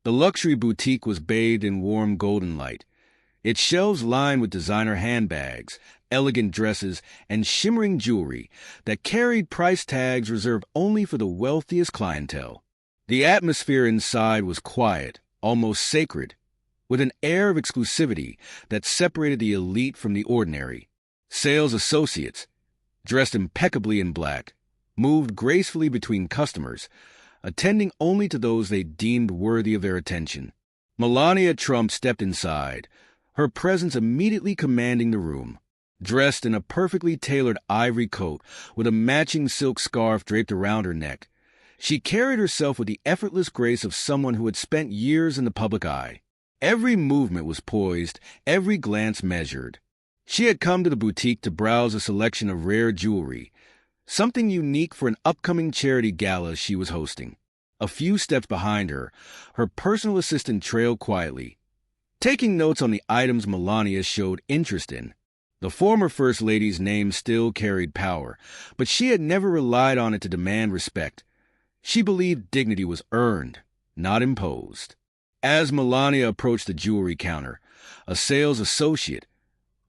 The luxury boutique was bathed in warm golden light, its shelves lined with designer handbags, elegant dresses, and shimmering jewelry that carried price tags reserved only for the wealthiest clientele. The atmosphere inside was quiet, almost sacred, with an air of exclusivity that separated the elite from the ordinary. Sales associates, dressed impeccably in black, moved gracefully between customers, attending only to those they deemed worthy of their attention. Melania Trump stepped inside, her presence immediately commanding the room. Dressed in a perfectly tailored ivory coat with a matching silk scarf draped around her neck, she carried herself with the effortless grace of someone who had spent years in the public eye. Every movement was poised, every glance measured. She had come to the boutique to browse a selection of rare jewelry, something unique for an upcoming charity gala she was hosting. A few steps behind her, her personal assistant trailed quietly, taking notes on the items Melania showed interest in. The former First Lady's name still carried power, but she had never relied on it to demand respect. She believed dignity was earned, not imposed. As Melania approached the jewelry counter, a sales associate,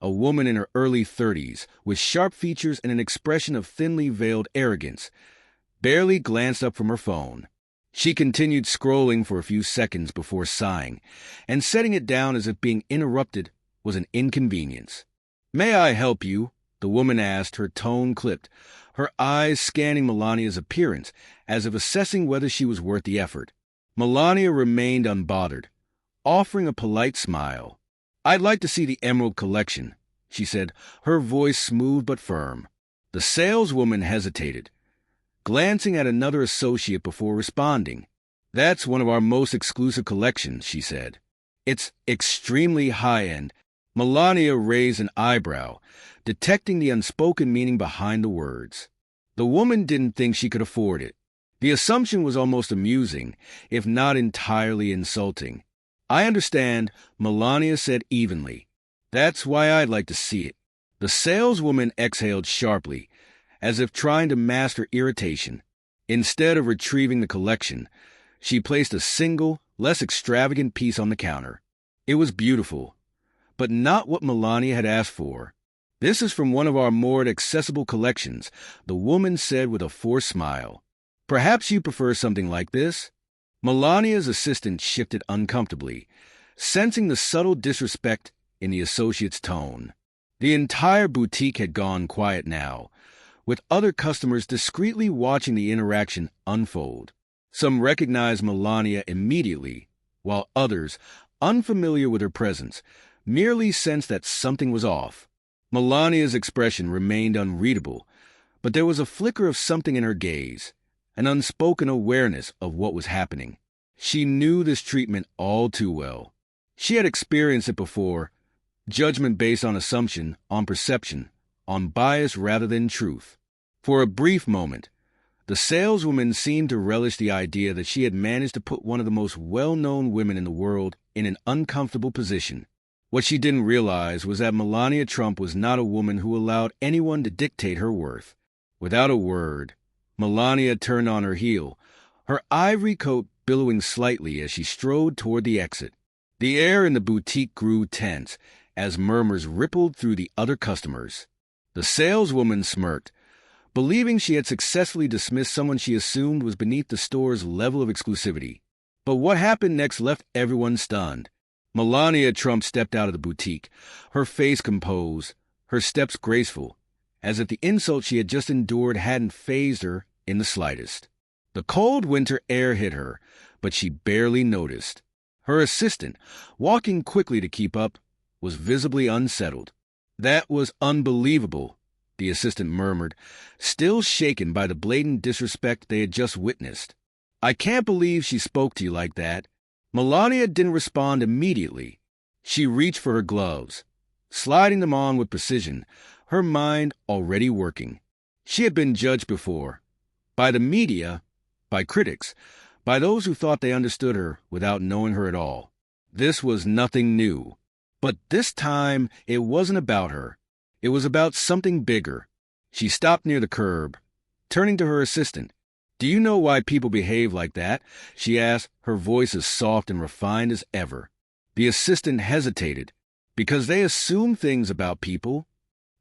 a woman in her early 30s, with sharp features and an expression of thinly veiled arrogance, barely glanced up from her phone. She continued scrolling for a few seconds before sighing, and setting it down as if being interrupted was an inconvenience. "May I help you?" the woman asked, her tone clipped, her eyes scanning Melania's appearance as if assessing whether she was worth the effort. Melania remained unbothered, offering a polite smile. "I'd like to see the Emerald Collection," she said, her voice smooth but firm. The saleswoman hesitated, glancing at another associate before responding. "That's one of our most exclusive collections," she said. "It's extremely high-end." Melania raised an eyebrow, detecting the unspoken meaning behind the words. The woman didn't think she could afford it. The assumption was almost amusing, if not entirely insulting. "I understand," Melania said evenly. "That's why I'd like to see it." The saleswoman exhaled sharply, as if trying to master irritation. Instead of retrieving the collection, she placed a single, less extravagant piece on the counter. It was beautiful, but not what Melania had asked for. "This is from one of our more accessible collections," the woman said with a forced smile. "Perhaps you prefer something like this?" Melania's assistant shifted uncomfortably, sensing the subtle disrespect in the associate's tone. The entire boutique had gone quiet now, with other customers discreetly watching the interaction unfold. Some recognized Melania immediately, while others, unfamiliar with her presence, merely sensed that something was off. Melania's expression remained unreadable, but there was a flicker of something in her gaze, an unspoken awareness of what was happening. She knew this treatment all too well. She had experienced it before, judgment based on assumption, on perception, on bias rather than truth. For a brief moment, the saleswoman seemed to relish the idea that she had managed to put one of the most well-known women in the world in an uncomfortable position. What she didn't realize was that Melania Trump was not a woman who allowed anyone to dictate her worth. Without a word, Melania turned on her heel, her ivory coat billowing slightly as she strode toward the exit. The air in the boutique grew tense as murmurs rippled through the other customers. The saleswoman smirked, believing she had successfully dismissed someone she assumed was beneath the store's level of exclusivity. But what happened next left everyone stunned. Melania Trump stepped out of the boutique, her face composed, her steps graceful, as if the insult she had just endured hadn't fazed her in the slightest. The cold winter air hit her, but she barely noticed. Her assistant, walking quickly to keep up, was visibly unsettled. "That was unbelievable," the assistant murmured, still shaken by the blatant disrespect they had just witnessed. "I can't believe she spoke to you like that." Melania didn't respond immediately. She reached for her gloves, sliding them on with precision, her mind already working. She had been judged before, by the media, by critics, by those who thought they understood her without knowing her at all. This was nothing new. But this time, it wasn't about her. It was about something bigger. She stopped near the curb, turning to her assistant. "Do you know why people behave like that?" she asked, her voice as soft and refined as ever. The assistant hesitated. "Because they assume things about people."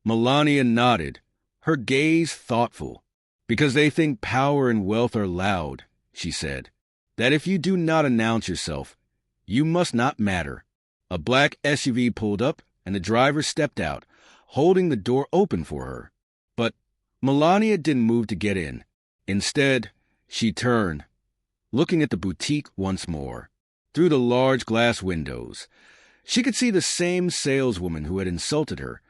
Melania nodded, her gaze thoughtful. "Because they think power and wealth are loud," she said. "That if you do not announce yourself, you must not matter." A black SUV pulled up, and the driver stepped out, holding the door open for her. But Melania didn't move to get in. Instead, she turned, looking at the boutique once more. Through the large glass windows, she could see the same saleswoman who had insulted her,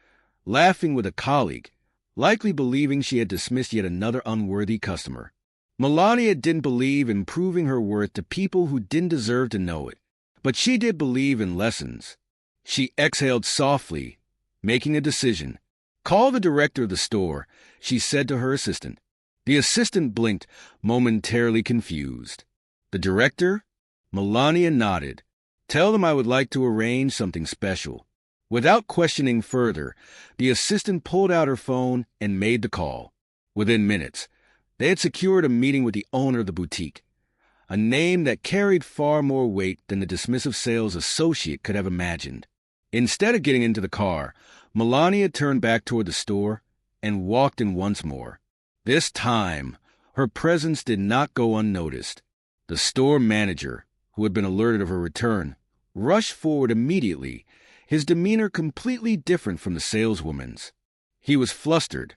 laughing with a colleague, likely believing she had dismissed yet another unworthy customer. Melania didn't believe in proving her worth to people who didn't deserve to know it, but she did believe in lessons. She exhaled softly, making a decision. "Call the director of the store," she said to her assistant. The assistant blinked, momentarily confused. "The director?" Melania nodded. "Tell them I would like to arrange something special." Without questioning further, the assistant pulled out her phone and made the call. Within minutes, they had secured a meeting with the owner of the boutique, a name that carried far more weight than the dismissive sales associate could have imagined. Instead of getting into the car, Melania turned back toward the store and walked in once more. This time, her presence did not go unnoticed. The store manager, who had been alerted of her return, rushed forward immediately, his demeanor completely different from the saleswoman's. He was flustered,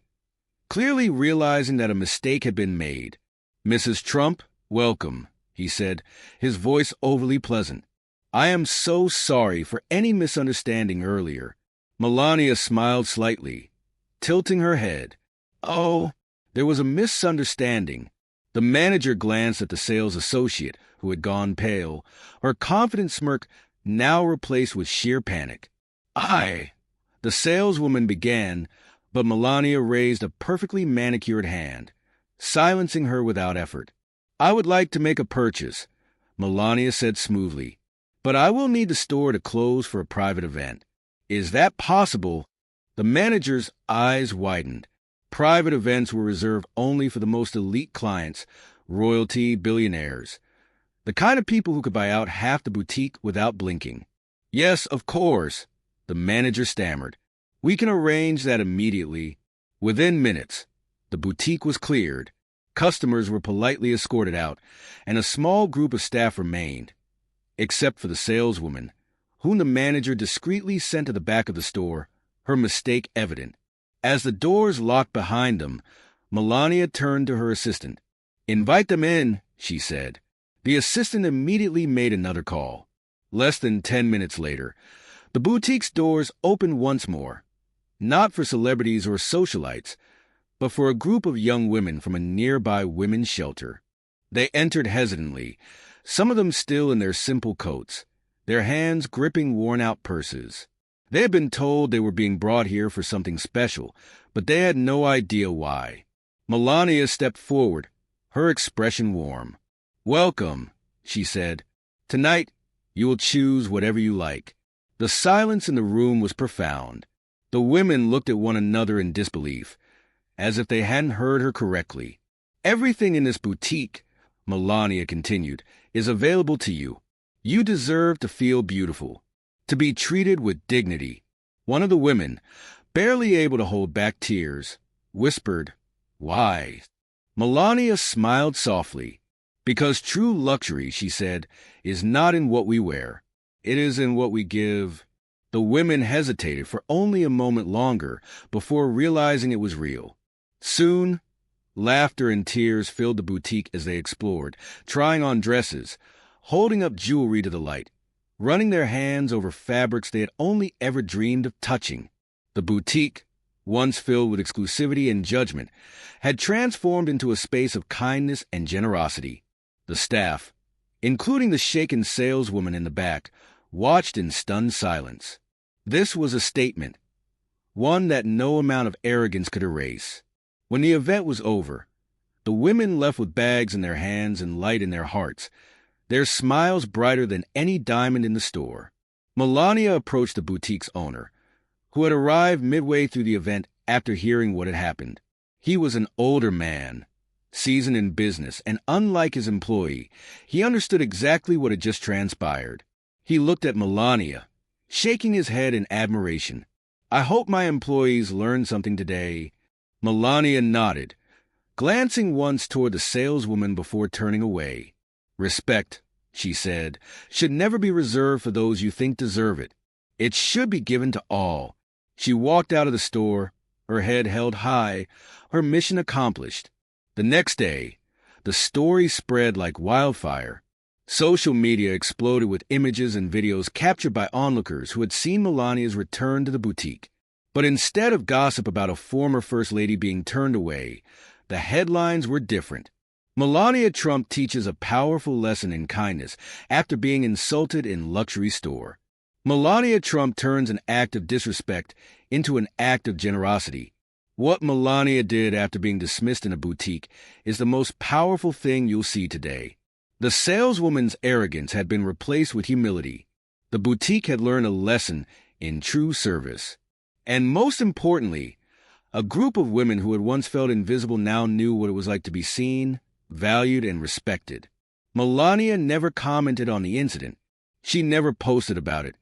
clearly realizing that a mistake had been made. "Mrs. Trump, welcome," he said, his voice overly pleasant. "I am so sorry for any misunderstanding earlier." Melania smiled slightly, tilting her head. "Oh, there was a misunderstanding." The manager glanced at the sales associate, who had gone pale, her confident smirk now replaced with sheer panic. The saleswoman began, but Melania raised a perfectly manicured hand, silencing her without effort. "I would like to make a purchase," Melania said smoothly, "but I will need the store to close for a private event." "Is that possible?" The manager's eyes widened. Private events were reserved only for the most elite clients, royalty, billionaires, the kind of people who could buy out half the boutique without blinking. "Yes, of course," the manager stammered. "We can arrange that immediately." Within minutes, the boutique was cleared, customers were politely escorted out, and a small group of staff remained, except for the saleswoman, whom the manager discreetly sent to the back of the store, her mistake evident. As the doors locked behind them, Melania turned to her assistant. "Invite them in," she said. The assistant immediately made another call. Less than 10 minutes later, the boutique's doors opened once more, not for celebrities or socialites, but for a group of young women from a nearby women's shelter. They entered hesitantly, some of them still in their simple coats, their hands gripping worn-out purses. They had been told they were being brought here for something special, but they had no idea why. Melania stepped forward, her expression warm. "Welcome," she said. "Tonight, you will choose whatever you like." The silence in the room was profound. The women looked at one another in disbelief, as if they hadn't heard her correctly. "Everything in this boutique," Melania continued, "is available to you. You deserve to feel beautiful, to be treated with dignity." One of the women, barely able to hold back tears, whispered, "Why?" Melania smiled softly. "Because true luxury," she said, "is not in what we wear. It is in what we give." The women hesitated for only a moment longer before realizing it was real. Soon, laughter and tears filled the boutique as they explored, trying on dresses, holding up jewelry to the light, running their hands over fabrics they had only ever dreamed of touching. The boutique, once filled with exclusivity and judgment, had transformed into a space of kindness and generosity. The staff, including the shaken saleswoman in the back, watched in stunned silence. This was a statement, one that no amount of arrogance could erase. When the event was over, the women left with bags in their hands and light in their hearts, their smiles brighter than any diamond in the store. Melania approached the boutique's owner, who had arrived midway through the event after hearing what had happened. He was an older man, seasoned in business, and unlike his employee, he understood exactly what had just transpired. He looked at Melania, shaking his head in admiration. "I hope my employees learned something today." Melania nodded, glancing once toward the saleswoman before turning away. "Respect," she said, "should never be reserved for those you think deserve it. It should be given to all." She walked out of the store, her head held high, her mission accomplished. The next day, the story spread like wildfire. Social media exploded with images and videos captured by onlookers who had seen Melania's return to the boutique. But instead of gossip about a former First Lady being turned away, the headlines were different. Melania Trump teaches a powerful lesson in kindness after being insulted in luxury store. Melania Trump turns an act of disrespect into an act of generosity. What Melania did after being dismissed in a boutique is the most powerful thing you'll see today. The saleswoman's arrogance had been replaced with humility. The boutique had learned a lesson in true service. And most importantly, a group of women who had once felt invisible now knew what it was like to be seen, valued, and respected. Melania never commented on the incident. She never posted about it,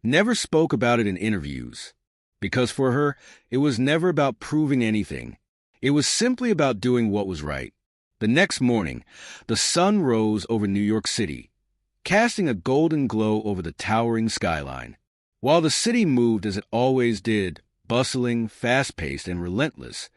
never spoke about it in interviews. Because for her, it was never about proving anything. It was simply about doing what was right. The next morning, the sun rose over New York City, casting a golden glow over the towering skyline. While the city moved as it always did, bustling, fast-paced, and relentless,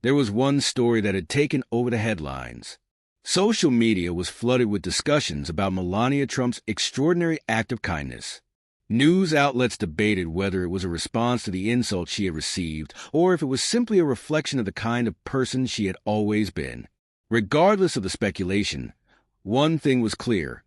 there was one story that had taken over the headlines. Social media was flooded with discussions about Melania Trump's extraordinary act of kindness. News outlets debated whether it was a response to the insult she had received or if it was simply a reflection of the kind of person she had always been. Regardless of the speculation, one thing was clear.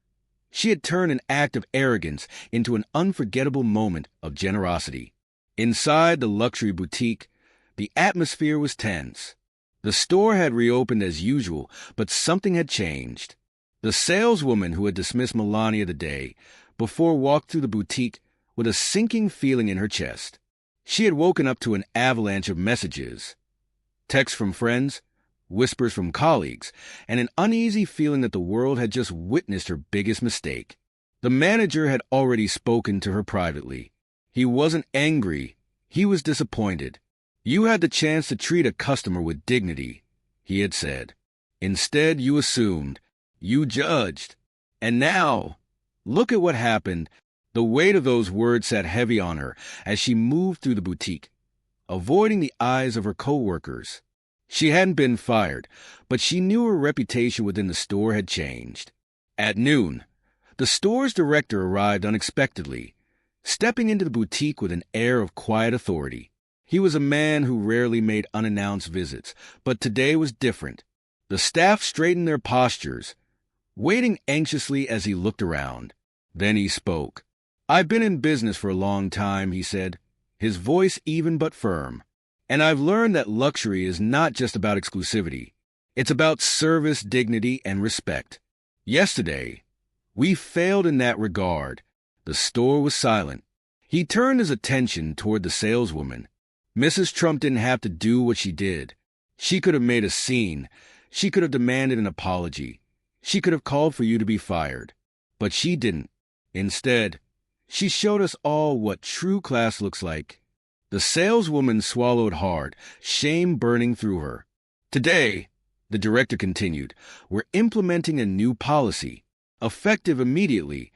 She had turned an act of arrogance into an unforgettable moment of generosity. Inside the luxury boutique, the atmosphere was tense. The store had reopened as usual, but something had changed. The saleswoman who had dismissed Melania the day before walked through the boutique with a sinking feeling in her chest. She had woken up to an avalanche of messages, texts from friends, whispers from colleagues, and an uneasy feeling that the world had just witnessed her biggest mistake. The manager had already spoken to her privately. He wasn't angry. He was disappointed. "You had the chance to treat a customer with dignity," he had said. "Instead, you assumed. You judged. And now, look at what happened." The weight of those words sat heavy on her as she moved through the boutique, avoiding the eyes of her co-workers. She hadn't been fired, but she knew her reputation within the store had changed. At noon, the store's director arrived unexpectedly, stepping into the boutique with an air of quiet authority. He was a man who rarely made unannounced visits, but today was different. The staff straightened their postures, waiting anxiously as he looked around. Then he spoke. "I've been in business for a long time," he said, his voice even but firm. "And I've learned that luxury is not just about exclusivity. It's about service, dignity, and respect. Yesterday, we failed in that regard." The store was silent. He turned his attention toward the saleswoman. Mrs. Trump didn't have to do what she did. She could have made a scene. She could have demanded an apology. She could have called for you to be fired. But she didn't. Instead, she showed us all what true class looks like. The saleswoman swallowed hard, shame burning through her. "Today," the director continued, "we're implementing a new policy. Effective immediately,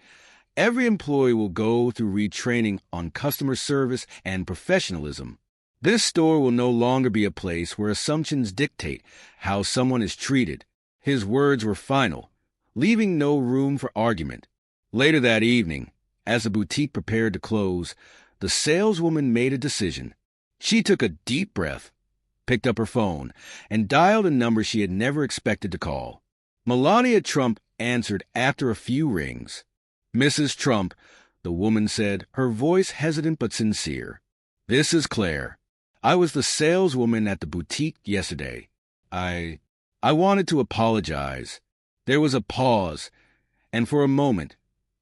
every employee will go through retraining on customer service and professionalism. This store will no longer be a place where assumptions dictate how someone is treated." His words were final, leaving no room for argument. Later that evening, as the boutique prepared to close, the saleswoman made a decision. She took a deep breath, picked up her phone, and dialed a number she had never expected to call. Melania Trump answered after a few rings. "Mrs. Trump," the woman said, her voice hesitant but sincere. "This is Claire. I was the saleswoman at the boutique yesterday. I wanted to apologize." There was a pause, and for a moment,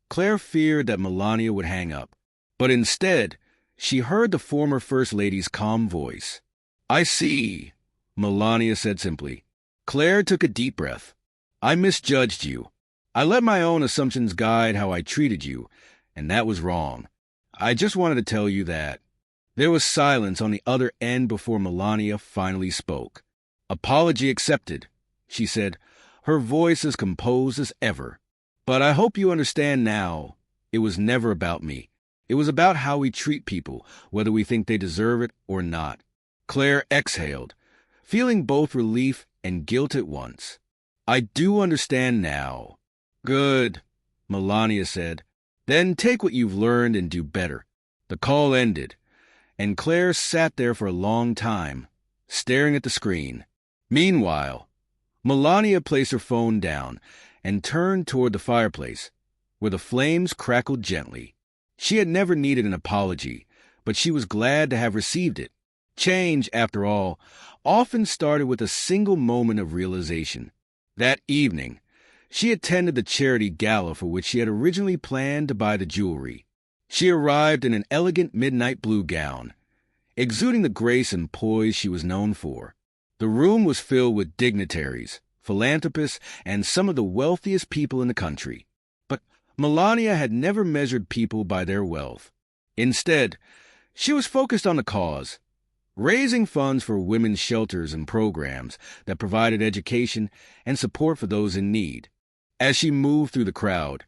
Claire feared that Melania would hang up. But instead, she heard the former First Lady's calm voice. "I see," Melania said simply. Claire took a deep breath. I misjudged you. I let my own assumptions guide how I treated you, and that was wrong. I just wanted to tell you that. There was silence on the other end before Melania finally spoke. Apology accepted, she said, her voice as composed as ever. But I hope you understand now, it was never about me. It was about how we treat people, whether we think they deserve it or not. Claire exhaled, feeling both relief and guilt at once. I do understand now. Good, Melania said. Then take what you've learned and do better. The call ended, and Claire sat there for a long time, staring at the screen. Meanwhile, Melania placed her phone down and turned toward the fireplace, where the flames crackled gently. She had never needed an apology, but she was glad to have received it. Change, after all, often started with a single moment of realization. That evening, she attended the charity gala for which she had originally planned to buy the jewelry. She arrived in an elegant midnight blue gown, exuding the grace and poise she was known for. The room was filled with dignitaries, philanthropists, and some of the wealthiest people in the country. But Melania had never measured people by their wealth. Instead, she was focused on the cause, raising funds for women's shelters and programs that provided education and support for those in need. As she moved through the crowd,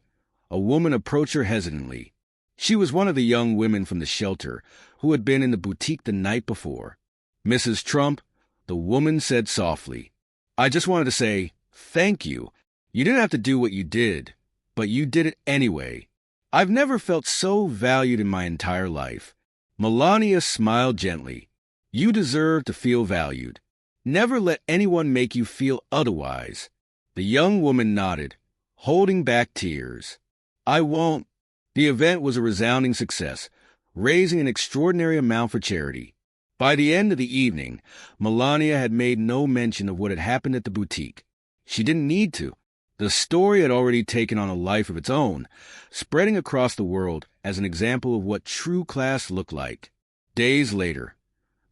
a woman approached her hesitantly. She was one of the young women from the shelter who had been in the boutique the night before. Mrs. Trump, the woman said softly, I just wanted to say thank you. You didn't have to do what you did, but you did it anyway. I've never felt so valued in my entire life. Melania smiled gently. You deserve to feel valued. Never let anyone make you feel otherwise. The young woman nodded, holding back tears. I won't. The event was a resounding success, raising an extraordinary amount for charity. By the end of the evening, Melania had made no mention of what had happened at the boutique. She didn't need to. The story had already taken on a life of its own, spreading across the world as an example of what true class looked like. Days later,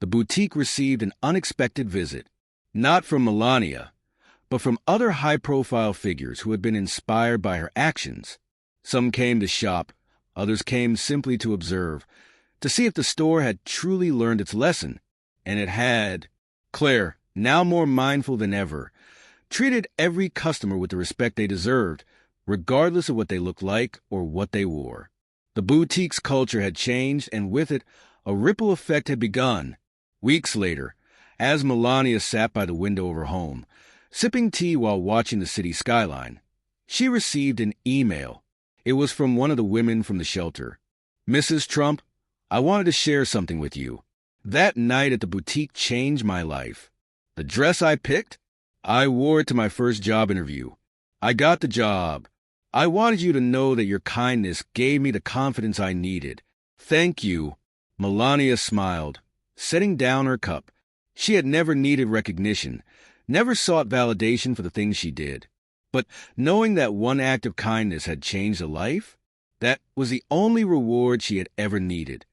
the boutique received an unexpected visit, not from Melania, but from other high-profile figures who had been inspired by her actions. Some came to shop, others came simply to observe, to see if the store had truly learned its lesson, and it had. Claire, now more mindful than ever, treated every customer with the respect they deserved, regardless of what they looked like or what they wore. The boutique's culture had changed, and with it, a ripple effect had begun. Weeks later, as Melania sat by the window of her home, sipping tea while watching the city skyline, she received an email. It was from one of the women from the shelter. Mrs. Trump, I wanted to share something with you. That night at the boutique changed my life. The dress I picked? I wore it to my first job interview. I got the job. I wanted you to know that your kindness gave me the confidence I needed. Thank you. Melania smiled, setting down her cup. She had never needed recognition, never sought validation for the things she did. But knowing that one act of kindness had changed a life, that was the only reward she had ever needed.